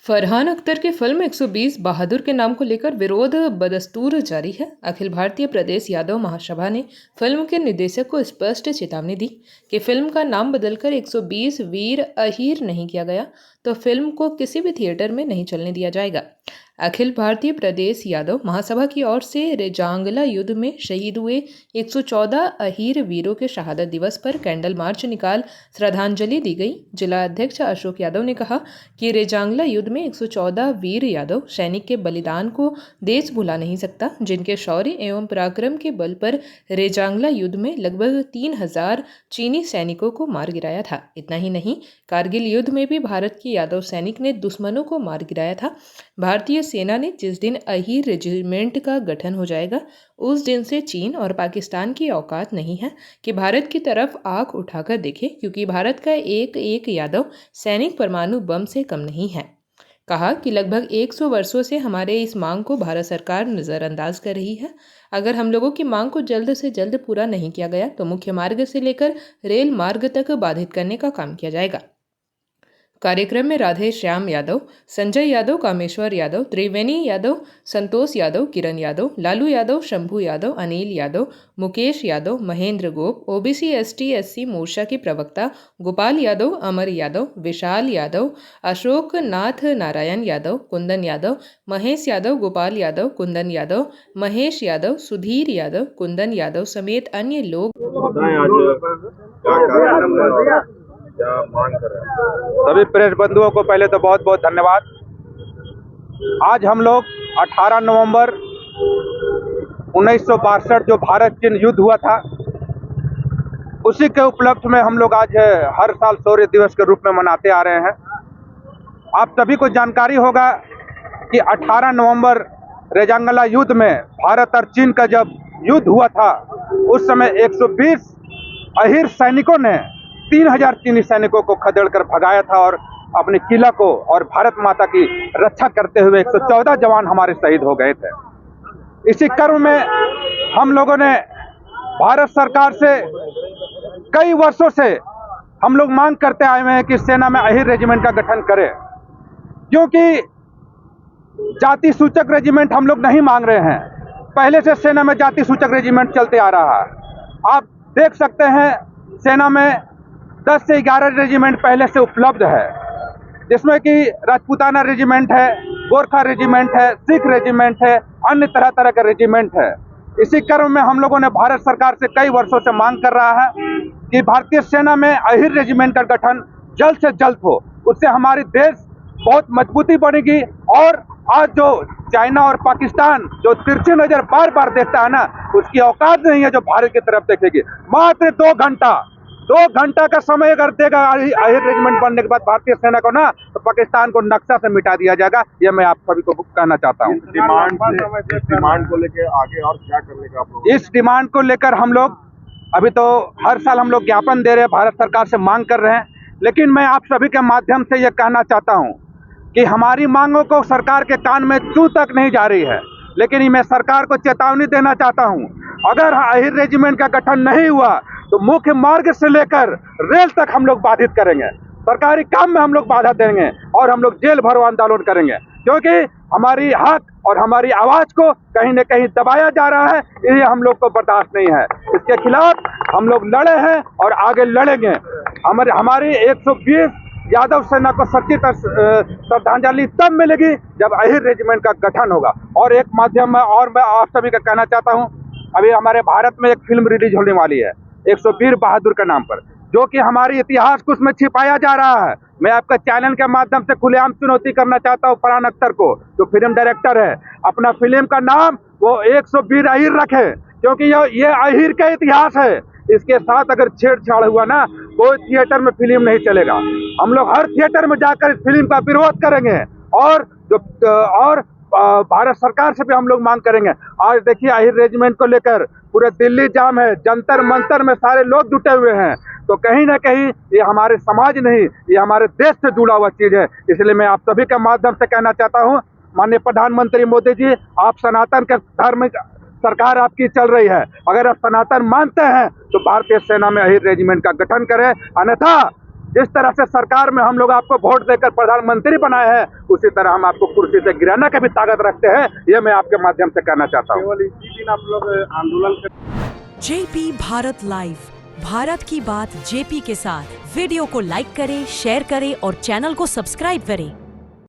फरहान अख्तर की फिल्म 120 बहादुर के नाम को लेकर विरोध बदस्तूर जारी है। अखिल भारतीय प्रदेश यादव महासभा ने फिल्म के निर्देशक को स्पष्ट चेतावनी दी कि फिल्म का नाम बदलकर 120 वीर अहीर नहीं किया गया तो फिल्म को किसी भी थिएटर में नहीं चलने दिया जाएगा। अखिल भारतीय प्रदेश यादव महासभा की ओर से रेजांगला युद्ध में शहीद हुए 114 अहीर वीरों के शहादत दिवस पर कैंडल मार्च निकाल श्रद्धांजलि दी गई। जिला अध्यक्ष अशोक यादव ने कहा कि रेजांगला युद्ध में 114 वीर यादव सैनिक के बलिदान को देश भुला नहीं सकता, जिनके शौर्य एवं पराक्रम के बल पर रेजांगला युद्ध में लगभग 3000 चीनी सैनिकों को मार गिराया था। इतना ही नहीं, कारगिल युद्ध में भी भारत के यादव सैनिक ने दुश्मनों को मार गिराया था। भारतीय सेना ने जिस दिन अहीर रेजिमेंट का गठन हो जाएगा उस दिन से चीन और पाकिस्तान की औकात नहीं है कि भारत की तरफ आंख उठाकर देखे, क्योंकि भारत का एक एक यादव सैनिक परमाणु बम से कम नहीं है। कहा कि लगभग 100 वर्षों से हमारे इस मांग को भारत सरकार नज़रअंदाज कर रही है। अगर हम लोगों की मांग को जल्द से जल्द पूरा नहीं किया गया तो मुख्य मार्ग से लेकर रेल मार्ग तक बाधित करने का काम किया जाएगा। कार्यक्रम में राधे श्याम यादव, संजय यादव, कामेश्वर यादव, त्रिवेणी यादव, संतोष यादव, किरण यादव, लालू यादव, शंभू यादव, अनिल यादव, मुकेश यादव, महेंद्र गोप, ओबीसी एसटी एससी मोर्चा के प्रवक्ता गोपाल यादव, अमर यादव, विशाल यादव, अशोक नाथ नारायण यादव, कुंदन यादव, महेश यादव, गोपाल यादव, कुंदन यादव, महेश यादव, सुधीर यादव, कुंदन यादव समेत अन्य लोग क्या मांग कर रहे हैं। सभी प्रेस बंधुओं को पहले तो बहुत बहुत धन्यवाद। आज हम लोग 18 नवंबर 1962 जो भारत चीन युद्ध हुआ था उसी के उपलक्ष्य में हम लोग आज हर साल शौर्य दिवस के रूप में मनाते आ रहे हैं। आप सभी को जानकारी होगा कि 18 नवंबर रेजांगला युद्ध में भारत और चीन का जब युद्ध हुआ था उस समय 120 अहीर सैनिकों ने 3000 चीनी सैनिकों को खदेड़कर भगाया था और अपने किला को और भारत माता की रक्षा करते हुए 114 जवान हमारे शहीद हो गए थे। इसी क्रम में हम लोगों ने भारत सरकार से कई वर्षों से हम लोग मांग करते आए हुए हैं कि सेना में अहीर रेजिमेंट का गठन करें, क्योंकि जाति सूचक रेजिमेंट हम लोग नहीं मांग रहे हैं। पहले से सेना में जाति सूचक रेजिमेंट चलते आ रहा है। आप देख सकते हैं सेना में 10 से 11 रेजिमेंट पहले से उपलब्ध है, जिसमें कि राजपूताना रेजिमेंट है, गोरखा रेजिमेंट है, सिख रेजिमेंट है, अन्य तरह तरह के रेजिमेंट है। इसी क्रम में हम लोगों ने भारत सरकार से कई वर्षों से मांग कर रहा है कि भारतीय सेना में अहीर रेजिमेंट का गठन जल्द से जल्द हो। उससे हमारी देश बहुत मजबूती बनेगी। और आज जो चाइना और पाकिस्तान जो तिरछी नजर बार बार देखता है ना, उसकी औकात नहीं है जो भारत की तरफ देखेगी। मात्र 2 घंटा का समय अगर देगा अहीर रेजिमेंट बनने के बाद भारतीय सेना को ना, तो पाकिस्तान को नक्शा से मिटा दिया जाएगा। ये मैं आप सभी को कहना चाहता हूँ। डिमांड को लेकर आगे और क्या करने का आप लोग? इस डिमांड को लेकर हम लोग अभी तो हर साल हम लोग ज्ञापन दे रहे हैं, भारत सरकार से मांग कर रहे हैं, लेकिन मैं आप सभी के माध्यम से ये कहना चाहता हूँ कि हमारी मांगों को सरकार के कान में चू तक नहीं जा रही है। लेकिन मैं सरकार को चेतावनी देना चाहता हूँ, अगर अहीर रेजिमेंट का गठन नहीं हुआ तो मुख्य मार्ग से लेकर रेल तक हम लोग बाधित करेंगे, सरकारी काम में हम लोग बाधा देंगे और हम लोग जेल भरो आंदोलन करेंगे, क्योंकि हमारी हक और हमारी आवाज को कहीं न कहीं दबाया जा रहा है। ये हम लोग को बर्दाश्त नहीं है। इसके खिलाफ हम लोग लड़े हैं और आगे लड़ेंगे। हमारी 120 यादव सेना को सच्ची श्रद्धांजलि तब मिलेगी जब अहीर रेजिमेंट का गठन होगा। और एक माध्यम में और मैं आप सभी का कहना चाहता हूँ, अभी हमारे भारत में एक फिल्म रिलीज होने वाली है 120 बहादुर के नाम पर, जो कि हमारी इतिहास को उसमें छिपाया जा रहा है। मैं आपका चैनल के माध्यम से खुलेआम चुनौती करना चाहता हूँ फरहान अख्तर को, जो फिल्म डायरेक्टर है, अपना फिल्म का नाम वो 120 अहीर रखे, क्योंकि ये अहीर का इतिहास है। इसके साथ अगर छेड़छाड़ हुआ ना, कोई थिएटर में फिल्म नहीं चलेगा। हम लोग हर थिएटर में जाकर इस फिल्म का विरोध करेंगे और भारत सरकार से भी हम लोग मांग करेंगे। आज देखिए अहीर रेजिमेंट को लेकर पूरे दिल्ली जाम है, जंतर मंतर में सारे लोग जुटे हुए हैं। तो कहीं ना कहीं ये हमारे समाज नहीं, ये हमारे देश से जुड़ा हुआ चीज है। इसलिए मैं आप सभी के माध्यम से कहना चाहता हूँ, माननीय प्रधानमंत्री मोदी जी, आप सनातन के धर्म सरकार आपकी चल रही है, अगर आप सनातन मानते हैं तो भारतीय सेना में अहीर रेजिमेंट का गठन करें, अन्यथा जिस तरह से सरकार में हम लोग आपको वोट देकर प्रधानमंत्री बनाए हैं, उसी तरह हम आपको कुर्सी से गिराने की भी ताकत रखते हैं। ये मैं आपके माध्यम से कहना चाहता हूँ। केवल इसी दिन आप लोग आंदोलन कर जेपी भारत लाइव, भारत की बात जेपी के साथ। वीडियो को लाइक करें, शेयर करें और चैनल को सब्सक्राइब करें।